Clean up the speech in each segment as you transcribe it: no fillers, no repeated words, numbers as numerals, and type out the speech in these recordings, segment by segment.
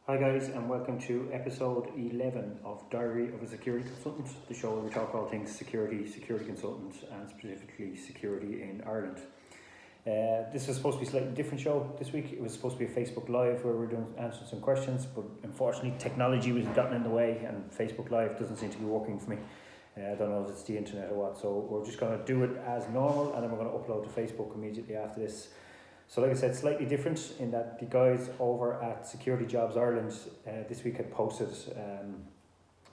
Hi guys, and welcome to episode 11 of Diary of a Security Consultant, the show where we talk all things security consultants, and specifically security in Ireland. This was supposed to be a slightly different show this week. It was supposed to be a Facebook Live where we were answering some questions, but unfortunately technology was gotten in the way and Facebook Live doesn't seem to be working for me. I don't know if it's the internet or what, so we're just going to do it as normal and then we're going to upload to Facebook immediately after this. So like I said, slightly different in that the guys over at Security Jobs Ireland this week had posted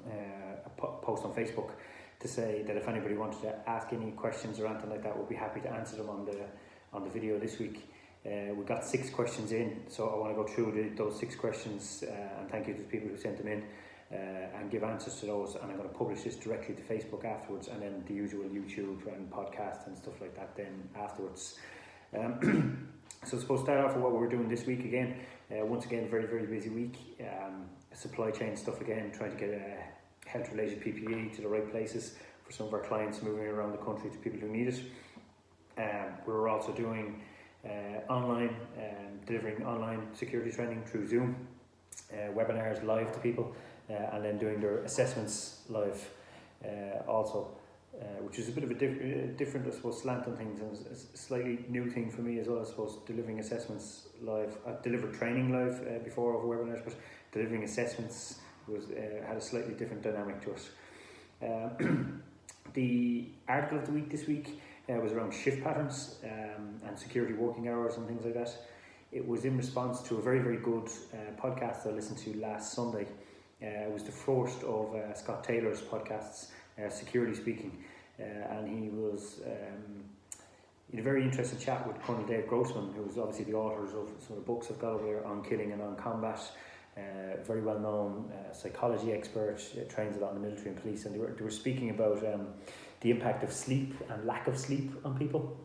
a post on Facebook to say that if anybody wanted to ask any questions or anything like that, we'll be happy to answer them on the video this week. We got 6 questions in, so I want to go through those 6 questions and thank you to the people who sent them in and give answers to those, and I'm going to publish this directly to Facebook afterwards, and then the usual YouTube and podcast and stuff like that then afterwards. So I suppose start off with what we're doing this week again. Once again, very, very busy week. Supply chain stuff again, trying to get health-related PPE to the right places for some of our clients moving around the country to people who need it. We're also doing delivering online security training through Zoom, webinars live to people, and then doing their assessments live also. Which is a bit of a different, I suppose, slant on things, and a slightly new thing for me as well, I suppose, delivering assessments live. I've delivered training live before over webinars, but delivering assessments had a slightly different dynamic to it. The article of the week this week was around shift patterns and security working hours and things like that. It was in response to a very, very good podcast I listened to last Sunday. It was the first of Scott Taylor's podcasts, Security Speaking, and he was in a very interesting chat with Colonel Dave Grossman, who was obviously the authors of some of the books I've got over there on killing and on combat. Very well known psychology expert, trains a lot in the military and police, and they were speaking about the impact of sleep and lack of sleep on people.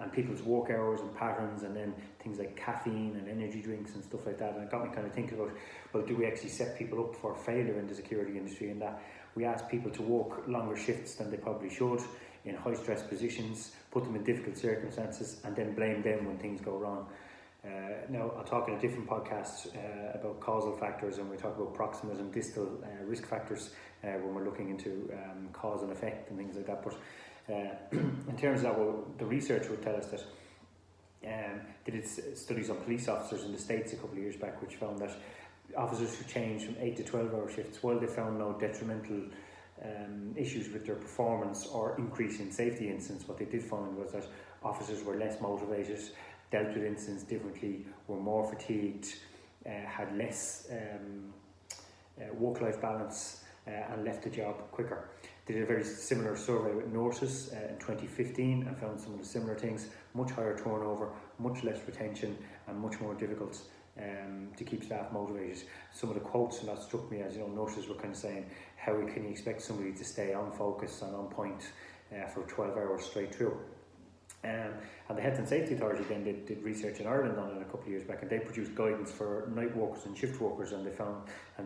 And people's work hours and patterns, and then things like caffeine and energy drinks and stuff like that. And it got me kind of thinking about, well, do we actually set people up for failure in the security industry, in that we ask people to work longer shifts than they probably should in high stress positions, put them in difficult circumstances, and then blame them when things go wrong. Now, I'll talk in a different podcast about causal factors, and we talk about proximate and distal risk factors when we're looking into cause and effect and things like that. But in terms of that, well, the research would tell us that they did studies on police officers in the States a couple of years back, which found that officers who changed from 8 to 12-hour shifts, while they found no detrimental issues with their performance or increase in safety incidents, what they did find was that officers were less motivated, dealt with incidents differently, were more fatigued, had less work-life balance, and left the job quicker. They did a very similar survey with nurses in 2015 and found some of the similar things: much higher turnover, much less retention, and much more difficult to keep staff motivated. Some of the quotes that struck me as, nurses were kind of saying, how can you expect somebody to stay on focus and on point for 12 hours straight through? And the Health and Safety Authority then did research in Ireland on it a couple of years back, and they produced guidance for night workers and shift workers, and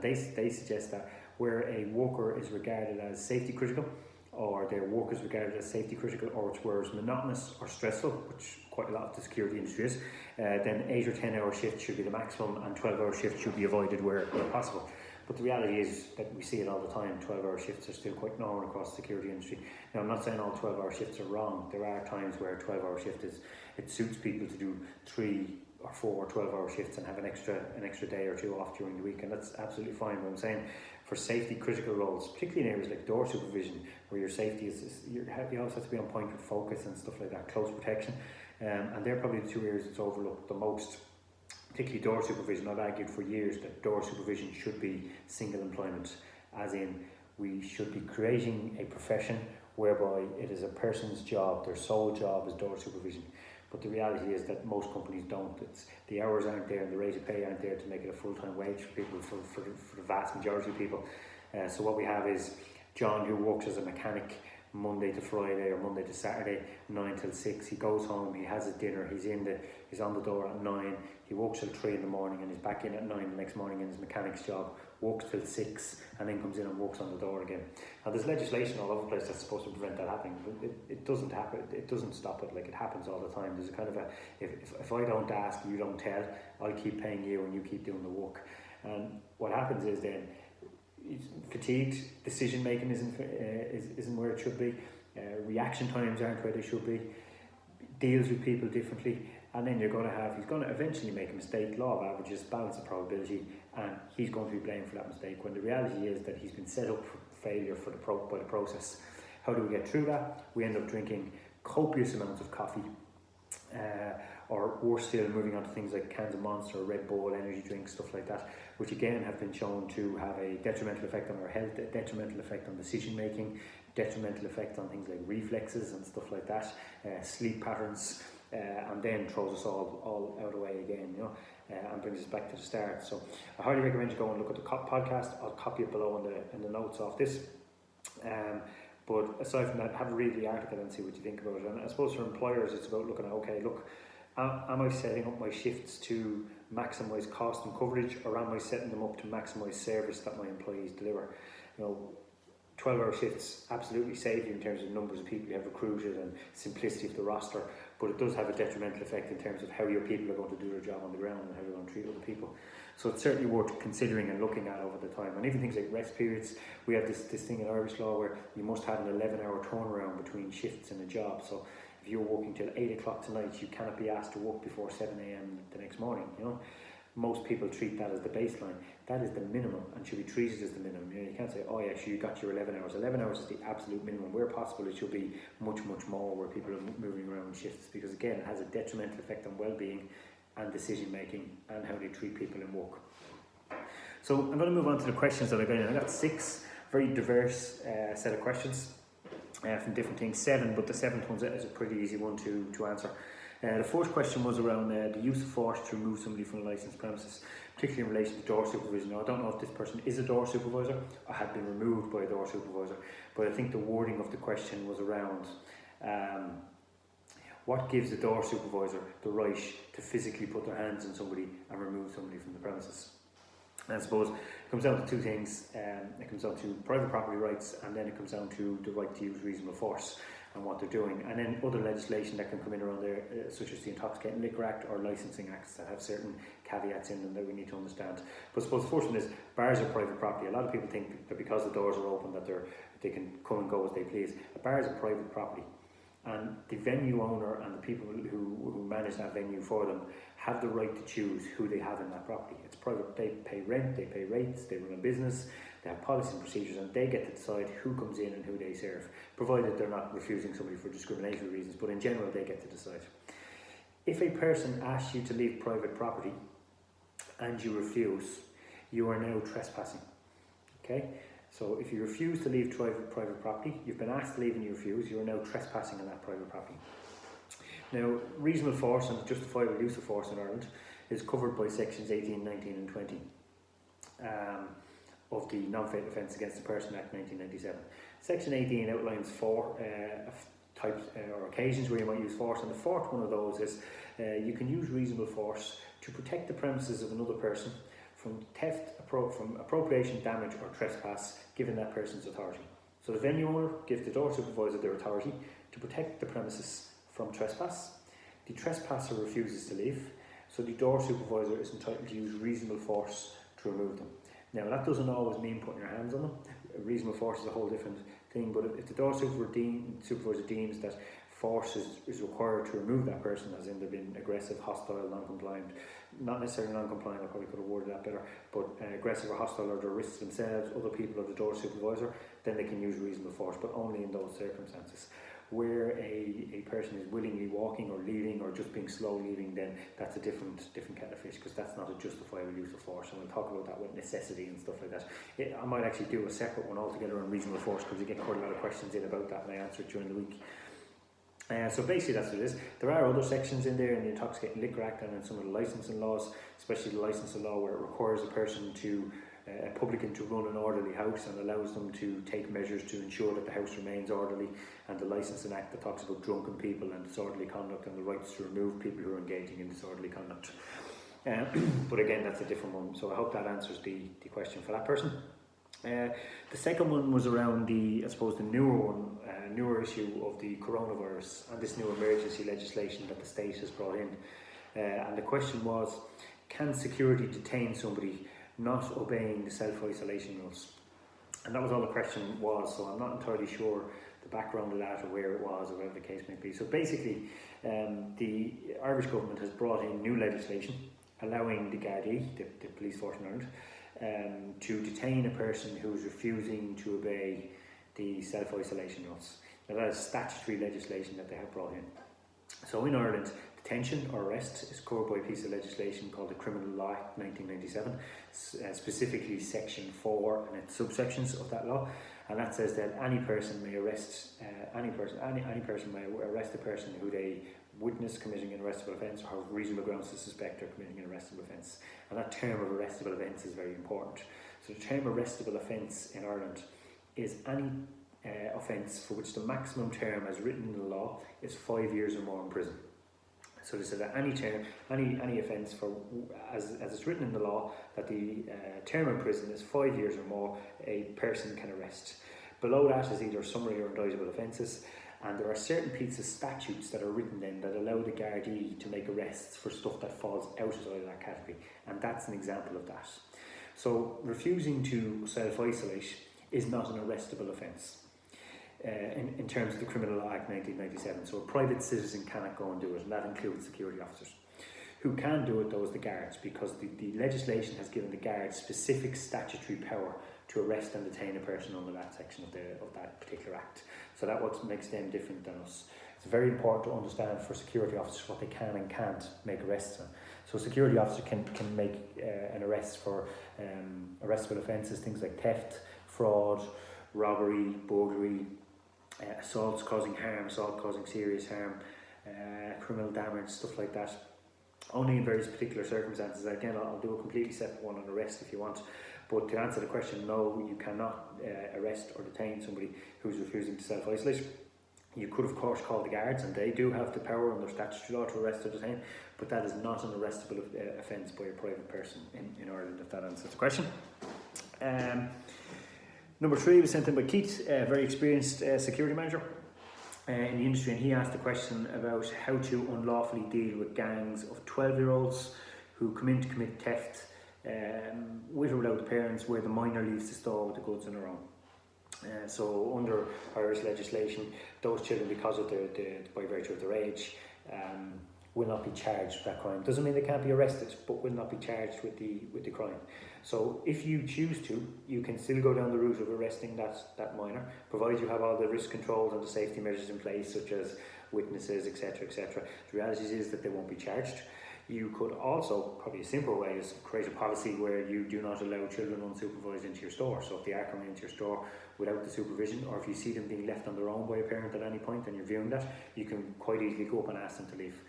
they suggest that where a worker is regarded as safety critical, or their work is regarded as safety critical, or it's monotonous or stressful, which quite a lot of the security industry is, then 8 or 10 hour shifts should be the maximum, and 12-hour shifts should be avoided where possible. But the reality is that we see it all the time. 12-hour shifts are still quite normal across the security industry. Now, I'm not saying all 12-hour shifts are wrong. There are times where a 12-hour shift it suits people to do 3 or 4 12-hour shifts and have an extra day or two off during the week, and that's absolutely fine. But I'm saying for safety critical roles, particularly in areas like door supervision, where your safety you always have to be on point with focus and stuff like that, close protection, and they're probably the 2 areas that's overlooked the most. Particularly door supervision. I've argued for years that door supervision should be single employment, as in we should be creating a profession whereby it is a person's job, their sole job is door supervision. But the reality is that most companies don't. The hours aren't there and the rate of pay aren't there to make it a full-time wage for people, for the vast majority of people. So what we have is John, who works as a mechanic Monday to Friday or Monday to Saturday, 9 till 6. He goes home, he has his dinner, he's on the door at 9. He works till 3 in the morning and he's back in at 9 the next morning in his mechanic's job, works till 6, and then comes in and works on the door again. And there's legislation all over the place that's supposed to prevent that happening, but it doesn't happen. It doesn't stop it. Like, it happens all the time. There's a kind of if I don't ask, you don't tell, I'll keep paying you and you keep doing the work. And what happens is then fatigued, decision making isn't where it should be, reaction times aren't where they should be, deals with people differently, and then he's going to eventually make a mistake. Law of averages, balance of probability, and he's going to be blamed for that mistake, when the reality is that he's been set up for failure by the process. How do we get through that? We end up drinking copious amounts of coffee, or worse still, moving on to things like cans of Monster, Red Bull, energy drinks, stuff like that, which again have been shown to have a detrimental effect on our health, a detrimental effect on decision making, detrimental effect on things like reflexes and stuff like that, sleep patterns, and then throws us all out of the way again, and brings us back to the start. So I highly recommend you go and look at the podcast. I'll copy it below in the notes of this. But aside from that, have a read of the article and see what you think about it. And I suppose for employers, it's about looking at, okay, look, am I setting up my shifts to maximise cost and coverage, or am I setting them up to maximise service that my employees deliver? 12-hour shifts absolutely save you in terms of numbers of people you have recruited and simplicity of the roster, but it does have a detrimental effect in terms of how your people are going to do their job on the ground and how they're going to treat other people. So it's certainly worth considering and looking at over the time. And even things like rest periods, we have this thing in Irish law where you must have an 11-hour turnaround between shifts in a job. So if you're working till 8 o'clock tonight, you cannot be asked to work before 7 a.m. the next morning. Most people treat that as the baseline. That is the minimum and should be treated as the minimum. You can't say, oh yeah, you got your 11 hours. 11 hours is the absolute minimum. Where possible, it should be much, much more, where people are moving around shifts, because again, it has a detrimental effect on well-being and decision making and how they treat people in work. So I'm going to move on to the questions that I got in. I got 6 very diverse set of questions from different things. 7, but the 7th one is a pretty easy one to answer. The fourth question was around the use of force to remove somebody from a licensed premises, particularly in relation to door supervision. Now, I don't know if this person is a door supervisor or had been removed by a door supervisor, but I think the wording of the question was around what gives the door supervisor the right to physically put their hands on somebody and remove somebody from the premises. And I suppose it comes down to 2 things. It comes down to private property rights, and then it comes down to the right to use reasonable force and what they're doing, and then other legislation that can come in around there, such as the Intoxicating Liquor Act or licensing acts that have certain caveats in them that we need to understand. But I suppose the first one is bars are private property. A lot of people think that because the doors are open that they can come and go as they please. A bar is a private property, and the venue owner and the people who manage that venue for them have the right to choose who they have in that property. It's private. They pay rent, they pay rates, they run a business, they have policies and procedures, and they get to decide who comes in and who they serve, provided they're not refusing somebody for discriminatory reasons, but in general they get to decide. If a person asks you to leave private property and you refuse, you are now trespassing. Okay? So if you refuse to leave private property, you've been asked to leave and you refuse, you are now trespassing on that private property. Now, reasonable force and justifiable use of force in Ireland is covered by sections 18, 19 and 20 of the Non-Fatal Offence Against the Person Act 1997. Section 18 outlines 4 types or occasions where you might use force, and the fourth one of those is you can use reasonable force to protect the premises of another person from theft, from appropriation, damage or trespass, given that person's authority. So the venue owner gives the door supervisor their authority to protect the premises from trespass. The trespasser refuses to leave, so the door supervisor is entitled to use reasonable force to remove them. Now, that doesn't always mean putting your hands on them. Reasonable force is a whole different thing, but if the door supervisor deems that force is required to remove that person, as in they've been aggressive, hostile, non-compliant, not necessarily non-compliant, I probably could have worded that better, but aggressive or hostile, or they're risks themselves, other people, or the door supervisor, then they can use reasonable force, but only in those circumstances. Where a person is willingly walking or leaving or just being slow leaving, then that's a different kettle of fish, because that's not a justifiable use of force. And we'll talk about that with necessity and stuff like that. I might actually do a separate one altogether on reasonable force, because you get quite a lot of questions in about that and I answer it during the week. So basically that's what it is. There are other sections in there in the Intoxicating Liquor Act and in some of the licensing laws, especially the licensing law, where it requires a person to a publican to run an orderly house and allows them to take measures to ensure that the house remains orderly, and the Licensing Act that talks about drunken people and disorderly conduct and the rights to remove people who are engaging in disorderly conduct. But again, that's a different one. So I hope that answers the question for that person. The second one was around the newer issue of the coronavirus and this new emergency legislation that the state has brought in. And the question was, can security detain somebody not obeying the self-isolation rules? And that was all the question was, so I'm not entirely sure the background of that or where it was or whatever the case may be. So basically, the Irish government has brought in new legislation allowing the Gardaí, the police force in Ireland, to detain a person who is refusing to obey the self-isolation rules. Now that is statutory legislation that they have brought in. So in Ireland, detention or arrest is covered by a piece of legislation called the Criminal Law Act 1997, specifically Section 4 and its subsections of that law, and that says that any person may arrest any person may arrest a person who they witness committing an arrestable offence or have reasonable grounds to suspect they're committing an arrestable offence. And that term of arrestable offence is very important. So the term arrestable offence in Ireland is any offence for which the maximum term as written in the law is 5 years or more in prison. So they said that any offence for as it's written in the law that the term in prison is 5 years or more, a person can arrest. Below that is either summary or indictable offences, and there are certain pieces of statutes that are written then that allow the Gardaí to make arrests for stuff that falls outside of that category, and that's an example of that. So refusing to self-isolate is not an arrestable offence. In terms of the Criminal Law Act 1997. So a private citizen cannot go and do it, and that includes security officers. Who can do it though is the guards, because the legislation has given the guards specific statutory power to arrest and detain a person under that section of that particular act. So that's what makes them different than us. It's very important to understand for security officers what they can and can't make arrests on. So a security officer can make an arrest for arrestable offences, things like theft, fraud, robbery, burglary, assaults causing harm, assault causing serious harm, criminal damage, stuff like that. Only in various particular circumstances. Again, I'll do a completely separate one on arrest if you want. But to answer the question, no, you cannot arrest or detain somebody who's refusing to self-isolate. You could, of course, call the guards, and they do have the power under statutory law to arrest or detain, but that is not an arrestable offence by a private person in Ireland, if that answers the question. Number 3 was sent in by Keith, a very experienced security manager in the industry, and he asked a question about how to unlawfully deal with gangs of 12-year-olds who come in to commit theft with or without the parents, where the minor leaves to store with the goods on their own. So under Irish legislation, those children, because of by virtue of their age, will not be charged with that crime. Doesn't mean they can't be arrested, but will not be charged with the crime. So if you choose to, you can still go down the route of arresting that minor, provided you have all the risk controls and the safety measures in place, such as witnesses, etc., etc. The reality is that they won't be charged. You could also, probably a simpler way, is create a policy where you do not allow children unsupervised into your store. So if they are coming into your store without the supervision, or if you see them being left on their own by a parent at any point and you're viewing that, you can quite easily go up and ask them to leave,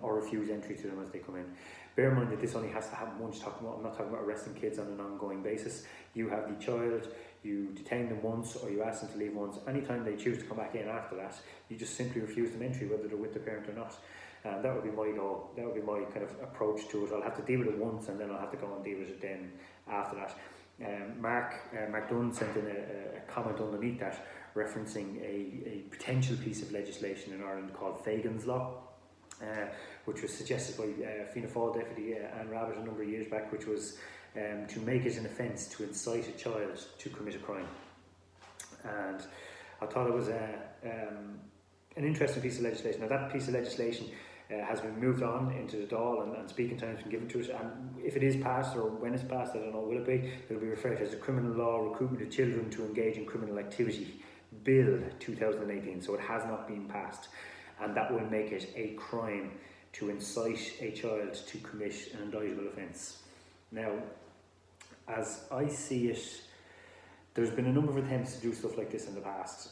or refuse entry to them as they come in. Bear in mind that this only has to happen once. I'm not talking about arresting kids on an ongoing basis. You have the child, you detain them once, or you ask them to leave once. Anytime they choose to come back in after that, you just simply refuse them entry, whether they're with the parent or not. And that would be my goal. That would be my kind of approach to it. I'll have to deal with it once, and then I'll have to go and deal with it then after that. Mark Dunn sent in a comment underneath that, referencing a potential piece of legislation in Ireland called Fagins law, which was suggested by Fianna Fáil deputy Anne Rabbitte a number of years back, which was to make it an offence to incite a child to commit a crime. And I thought it was an interesting piece of legislation. Now that piece of legislation has been moved on into the Dáil, and speaking time has been given to it, and if it is passed, or when it's passed, I don't know, will it be, it'll be referred to as the Criminal Law Recruitment of Children to Engage in Criminal Activity Bill 2018, so it has not been passed, and that will make it a crime to incite a child to commit an indictable offence. Now, as I see it, there's been a number of attempts to do stuff like this in the past.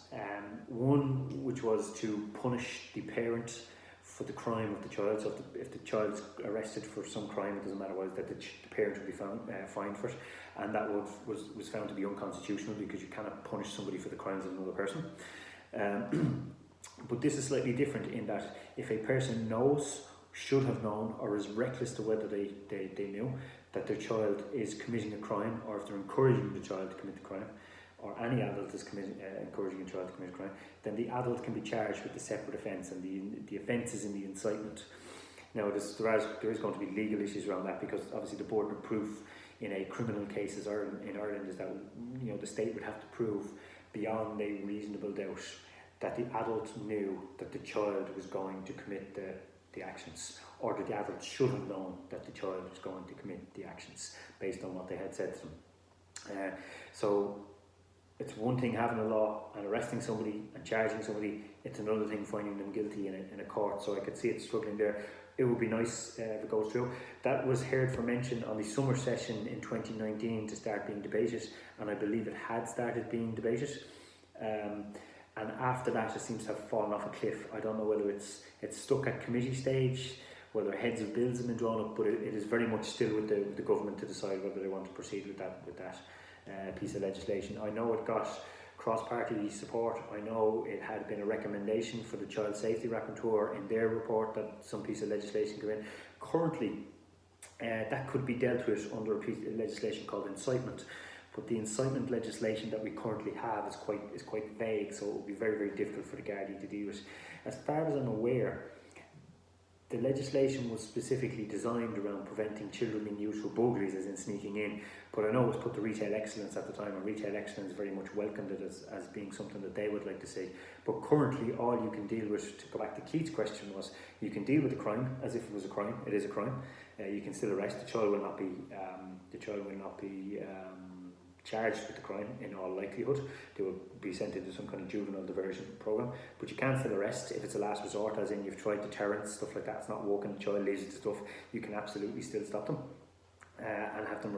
One which was to punish the parent for the crime of the child. So if the child's arrested for some crime, it doesn't matter what, that the parent would be fined for it, and that was found to be unconstitutional, because you cannot punish somebody for the crimes of another person. But this is slightly different in that if a person knows should have known or is reckless to whether they knew that their child is committing a crime, or if they're encouraging the child to commit the crime, or any adult is encouraging a child to commit a crime, then the adult can be charged with a separate offence, and the offence is in the incitement. Now, there is going to be legal issues around that, because obviously the burden of proof in a criminal case in Ireland is that the state would have to prove beyond a reasonable doubt that the adult knew that the child was going to commit the actions, or that the adult should have known that the child was going to commit the actions based on what they had said to them. So it's one thing having a law and arresting somebody and charging somebody, it's another thing finding them guilty in a court. So I could see it struggling there. It would be nice if it goes through. That was heard for mention on the summer session in 2019 to start being debated, and I believe it had started being debated. And after that, it seems to have fallen off a cliff. I don't know whether it's stuck at committee stage, whether heads of bills have been drawn up, but it is very much still with the government to decide whether they want to proceed with that piece of legislation. I know it got cross-party support. I know it had been a recommendation for the Child Safety Rapporteur in their report that some piece of legislation go in. Currently, that could be dealt with under a piece of legislation called incitement. But the incitement legislation that we currently have is quite vague, so it will be very, very difficult for the Gardaí to deal with. As far as I'm aware, the legislation was specifically designed around preventing children being used for burglaries, as in sneaking in. But I know it was put to retail excellence at the time, and retail excellence very much welcomed it as being something that they would like to see. But currently, all you can deal with, to go back to Keith's question, was you can deal with the crime as if it was a crime. It is a crime. You can still arrest the child. Will not be charged with the crime in all likelihood. They will be sent into some kind of juvenile diversion program, but you can still arrest if it's a last resort, as in you've tried deterrence, stuff like that. It's not working, the child leads to stuff. You can absolutely still stop them and have them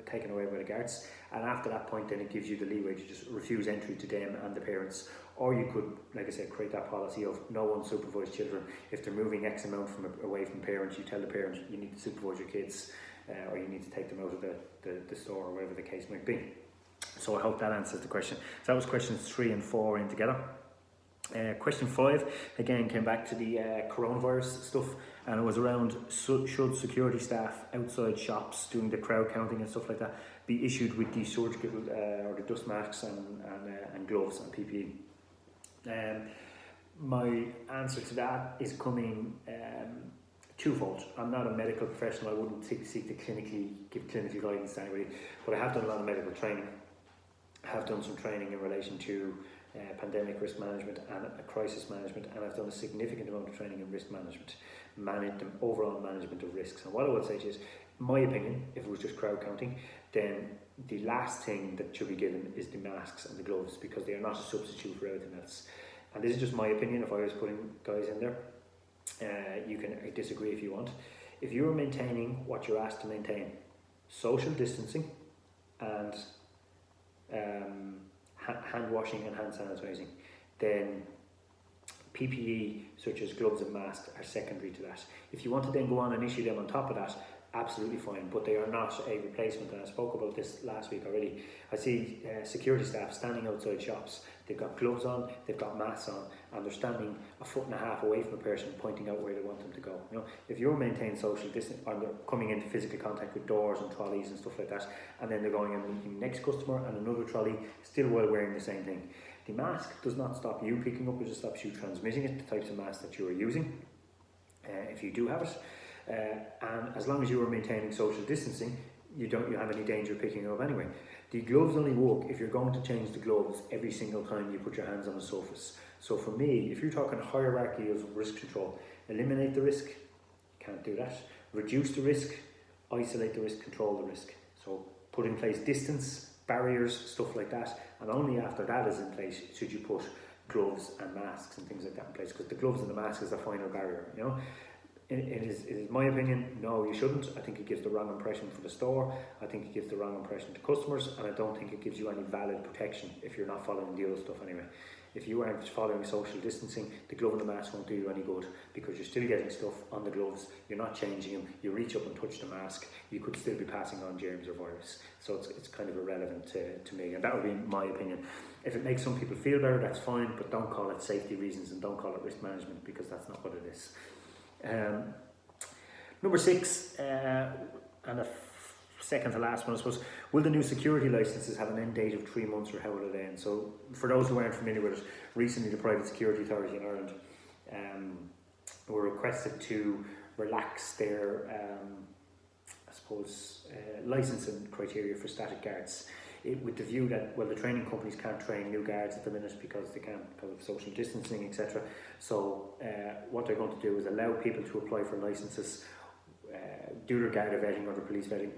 taken away by the guards, and after that point then it gives you the leeway to just refuse entry to them and the parents. Or you could, like I said, create that policy of no unsupervised children. If they're moving X amount away from parents, you tell the parents you need to supervise your kids, or you need to take them out of the store, or whatever the case might be. So I hope that answers the question. So that was questions 3 and 4 in together. Question 5 again came back to the coronavirus stuff, and it was around should security staff outside shops doing the crowd counting and stuff like that be issued with the surgical or the dust masks and gloves and PPE. My answer to that is coming twofold. I'm not a medical professional. I wouldn't seek to give clinical guidance to anybody, but I have done a lot of medical training. I have done some training in relation to pandemic risk management and crisis management, and I've done a significant amount of training in risk management, overall management of risks. And what I would say to you is, in my opinion, if it was just crowd counting, then the last thing that should be given is the masks and the gloves, because they are not a substitute for everything else. And this is just my opinion. If I was putting guys in there, you can disagree if you want. If you are maintaining what you're asked to maintain, social distancing and hand washing and hand sanitizing, then PPE such as gloves and masks are secondary to that. If you want to then go on and issue them on top of that, absolutely fine, but they are not a replacement. And I spoke about this last week already. I see security staff standing outside shops. They've got gloves on, they've got masks on, and they're standing 1.5 feet away from a person, pointing out where they want them to go. You know, if you're maintaining social distance, or they're coming into physical contact with doors and trolleys and stuff like that, and then they're going and meeting the next customer and another trolley, still while wearing the same thing. The mask does not stop you picking up; it just stops you transmitting it. The types of masks that you are using, if you do have it. And as long as you are maintaining social distancing, you have any danger of picking it up anyway. The gloves only work if you're going to change the gloves every single time you put your hands on a surface. So for me, if you're talking hierarchy of risk control, eliminate the risk, can't do that. Reduce the risk, isolate the risk, control the risk. So put in place distance, barriers, stuff like that, and only after that is in place should you put gloves and masks and things like that in place, because the gloves and the mask is the final barrier, you know. It is my opinion, no, you shouldn't. I think it gives the wrong impression for the store. I think it gives the wrong impression to customers, and I don't think it gives you any valid protection if you're not following the other stuff anyway. If you aren't following social distancing, the glove and the mask won't do you any good, because you're still getting stuff on the gloves, you're not changing them, you reach up and touch the mask, you could still be passing on germs or virus. So it's kind of irrelevant to me, and that would be my opinion. If it makes some people feel better, that's fine, but don't call it safety reasons and don't call it risk management, because that's not what it is. Number 6, and the second to last one, I suppose, will the new security licences have an end date of 3 months, or how will it end? So for those who aren't familiar with it, recently the Private Security Authority in Ireland were requested to relax their licensing criteria for static guards, with the view that, well, the training companies can't train new guards at the minute because they can't, because of social distancing, etc. So what they're going to do is allow people to apply for licences, do their Garda vetting or the police vetting,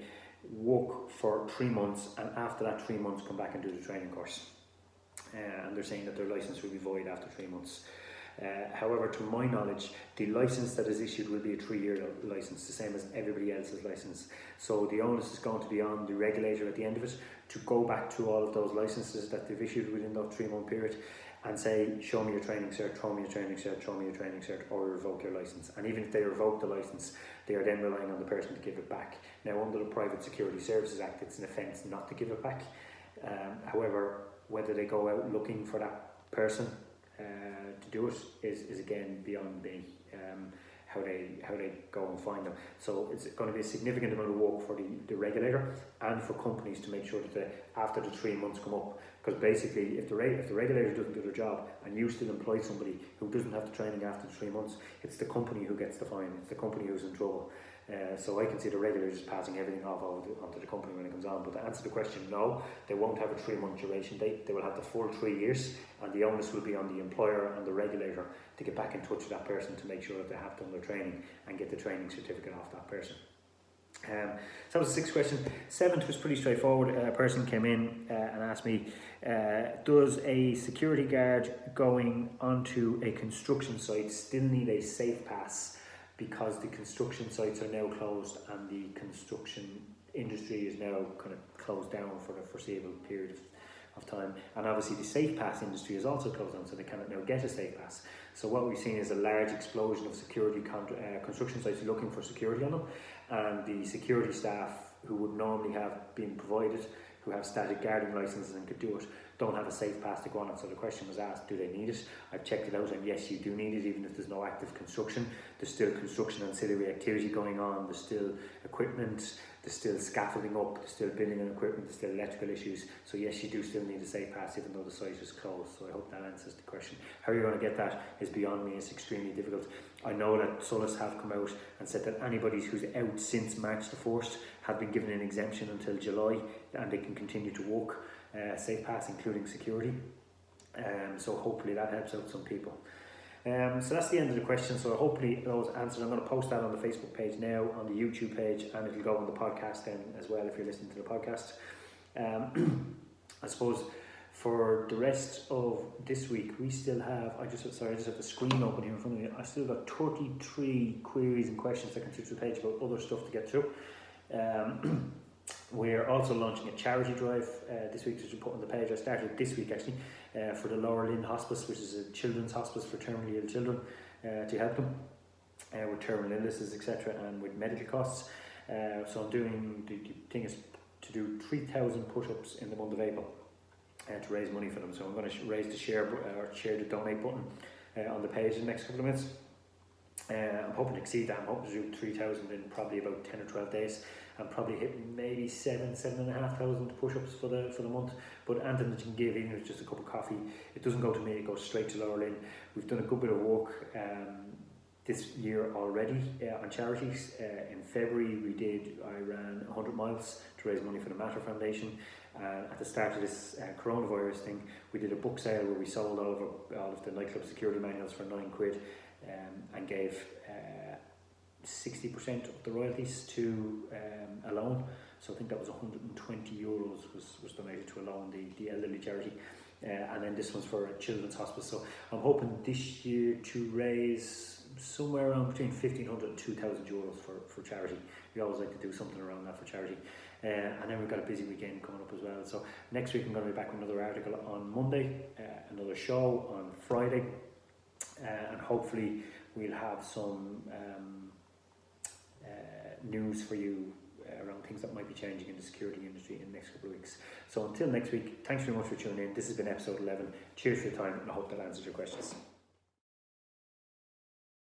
work for 3 months, and after that 3 months come back and do the training course. And they're saying that their licence will be void after 3 months. However, to my knowledge, the licence that is issued will be a 3-year licence, the same as everybody else's licence. So the onus is going to be on the regulator at the end of it to go back to all of those licences that they've issued within that 3-month period and say, show me your training cert, throw me your training cert, show me your training cert, or revoke your licence. And even if they revoke the licence, they are then relying on the person to give it back. Now, under the Private Security Services Act, it's an offence not to give it back. However, whether they go out looking for that person to do it is again beyond me, how they go and find them. So it's going to be a significant amount of work for the regulator and for companies to make sure that after the 3 months come up, because basically if the regulator doesn't do their job and you still employ somebody who doesn't have the training after the 3 months, it's the company who gets the fine, it's the company who's in trouble. So I can see the regulator just passing everything off onto the company when it comes on. But to answer the question, no, they won't have a 3-month duration date. They will have the full 3 years, and the onus will be on the employer and the regulator to get back in touch with that person to make sure that they have done their training and get the training certificate off that person. So that was the 6th question. 7th was pretty straightforward. A person came in and asked me, does a security guard going onto a construction site still need a SafePass because the construction sites are now closed and the construction industry is now kind of closed down for the foreseeable period of time? And obviously the SafePass industry is also closed down, so they cannot now get a SafePass. So what we've seen is a large explosion of security construction sites looking for security on them, and the security staff who would normally have been provided, who have static guarding licenses and could do it, don't have a SafePass to go on it. So the question was asked, do they need it? I've checked it out, and yes, you do need it, even if there's no active construction. There's still construction ancillary activity going on, there's still equipment, there's still scaffolding up, there's still building and equipment, there's still electrical issues. So yes, you do still need a SafePass even though the site is closed. So I hope that answers the question. How you're going to get that is beyond me. It's extremely difficult. I know that Solis have come out and said that anybody who's out since March the 1st have been given an exemption until July, and they can continue to work SafePass, including security. So hopefully that helps out some people. So that's the end of the question. So hopefully those answers, I'm going to post that on the Facebook page now, on the YouTube page, and it'll go on the podcast then as well if you're listening to the podcast. I suppose for the rest of this week, we still have, I just have the screen open here in front of me. I still got 33 queries and questions that can through the page about other stuff to get through. We're also launching a charity drive this week, which we put on the page. I started this week actually for the Lower Lynn Hospice, which is a children's hospice for terminally ill children, to help them with terminal illnesses, etc., and with medical costs. So I'm doing, the thing is to do 3,000 push-ups in the month of April to raise money for them. So I'm going to raise the share the donate button on the page in the next couple of minutes. I'm hoping to exceed that. I'm hoping to do 3,000 in probably about 10 or 12 days, and probably hit maybe 7,500 push-ups for the month. But anything that you can give, even if it's just a cup of coffee, it doesn't go to me, it goes straight to Lower Lynn. We've done a good bit of work this year already on charities. In February I ran 100 miles to raise money for the Matter Foundation. At the start of this coronavirus thing, we did a book sale where we sold all of the nightclub security manuals for £9 and gave 60% of the royalties to a loan. So I think that was €120 was donated to a loan, the elderly charity. And then this one's for a children's hospice. So I'm hoping this year to raise somewhere around between €1,500 and €2,000 for charity. We always like to do something around that for charity. And then we've got a busy weekend coming up as well. So next week I'm going to be back with another article on Monday, another show on Friday, and hopefully we'll have some news for you around things that might be changing in the security industry in the next couple of weeks. So until next week, thanks very much for tuning in. This has been episode 11. Cheers for your time, and I hope that answers your questions.